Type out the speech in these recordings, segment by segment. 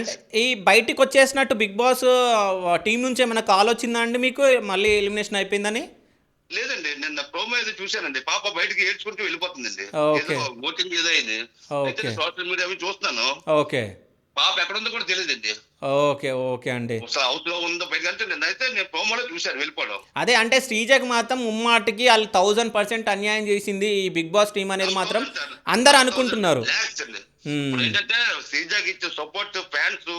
అంటే ఈ బయటికొచ్చేసినట్టు 'big boss' team నుంచి ఏమైనా కాల్ వచ్చిందా అండి మీకు? మళ్ళీ ఎలిమినేషన్ అయిపోయిందని? లేదండి. నిన్న ప్రోమో ఏదో చూసానండి. పాప బయటికి ఏడ్చుకుంటూ వెళ్ళిపోతుందండి. ఏదో ఓకే. ఓటింగ్ ఏదో అయింది. అయితే ఓకే. నేను సోషల్ మీడియా అవి చూస్తున్నాను. ఓకే. పాప ఎక్కడుందో కూడా తెలీదండి. ఓకే. ఓకే అండి. అసలు హౌస్‌లో ఉందో బయట అంటే నేను ప్రోమోలో చూసాను వెళ్ళిపోవడం. అదే అంటే శ్రీజకి మాత్రం ముమ్మాటికి ఆళ్ళు 1000% అన్యాయం చేసింది ఈ 'బిగ్ బాస్' టీమ్ అనేది మాత్రం 1000 సార్. అందరూ 1000 అనుకుంటున్నారు. లాక్స్ అండి. హ్మ్. ఇప్పుడేంటంటే శ్రీజాకి ఇచ్చే సపోర్ట్ ఫ్యాన్స్,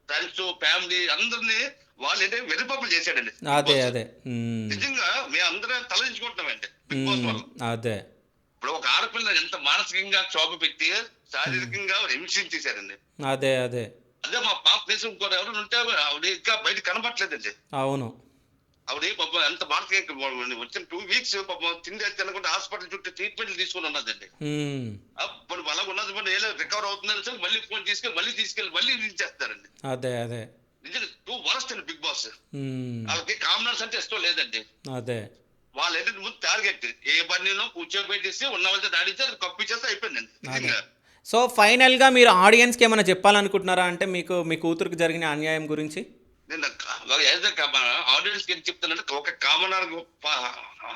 ఫ్రెండ్స్, ఫ్యామిలీ అందరిని వాళ్ళేంటి వెర్రిపప్పులు చేసాడండి బిగ్ అదే. బాస్. అదే. హ్మ్. నిజంగా మేమందరం తలదించుకుంటున్నామండి బిగ్ బాస్ హ్మ్. వల్ల. అదే. ఇప్పుడు ఒక ఆడపిల్ల ఎంత మానసికంగా క్షోభ పెట్టి శారీరకంగా హింసించేశారండి. అదే. అదే. అదే మా పాప ప్లేస్ ఇంకోటి ఎవరైనా ఉంటే ఆవిడ ఇంకా బయట కనపట్లేదండి. అవును. ఆవిడ పాపం ఎంత మానసికంగా వచ్చిన 2 వీక్స్ పాపం తిండి అది తినకుండా హాస్పిటల్ చుట్టూ ట్రీట్మెంట్లు తీసుకొని ఉన్నదండి. హ్మ్. మరి అలాగ ఉన్నది మరి ఏదో రికవర్ అవుతుందని సరే మళ్ళీ ఫోన్ తీసుకెళ్ళి మళ్ళీ రిలీజ్ చేస్తారండి. అదే. అదే. నిజంగా 2 వరస్ట్ అండి బిగ్ బాస్. హ్మ్. వాళ్ళకి కామనర్స్ అంటే ఇష్టం లేదండి. అదే. వాళ్ళు ఏంటంటే ముందు టార్గెట్ ఏ పనిలో కూర్చోబెట్టేసి ఉన్న వాళ్ళతో దాడిస్తే అది కప్పిచ్చేస్తే అయిపోయిందండి అదే. నిజంగా. సో, ఫైనల్‌గా మీరు ఆడియన్స్‌కి ఏమైనా చెప్పాలనుకుంటున్నారా? అంటే మీకు మీ కూతురికి జరిగిన అన్యాయం గురించి? నేను ఏదో ఆడియన్స్ ఏం చెప్తానంటే ఒక కామనర్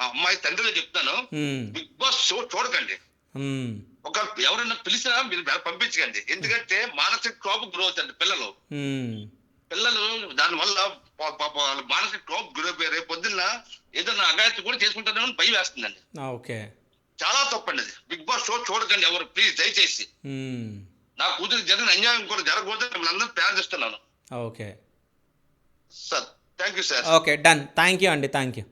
అమ్మాయి తండ్రిలో చెప్తాను. హ్మ్. బిగ్ బాస్ షో చూడకండి. హ్మ్. ఒక ఎవరైనా పిలిచినా మీరు పంపించకండి. ఎందుకంటే మానసిక క్షోభ గురవుతారండి పిల్లలు. హ్మ్. పిల్లలు దానివల్ల పాపం వాళ్ళ మానసిక క్షోభ గురైపోయి రేపు పొద్దున్న ఏదైనా అఘాయిత్యం కూడా చేసుకుంటారేమో అని భయం వేస్తుందండి. ఆ! ఓకే. చాలా తప్పండి అది. బిగ్ బాస్ షో చూడకండి ఎవరు ప్లీజ్ దయచేసి. హ్మ్. నా కూతురికి జరిగిన అన్యాయం కూడా జరగకూడదని మిమ్మల్ని అందరిని ప్రార్థిస్తున్నాను. Okay. Sir thank you sir. Okay. Done. Thank you అండి. Thank you.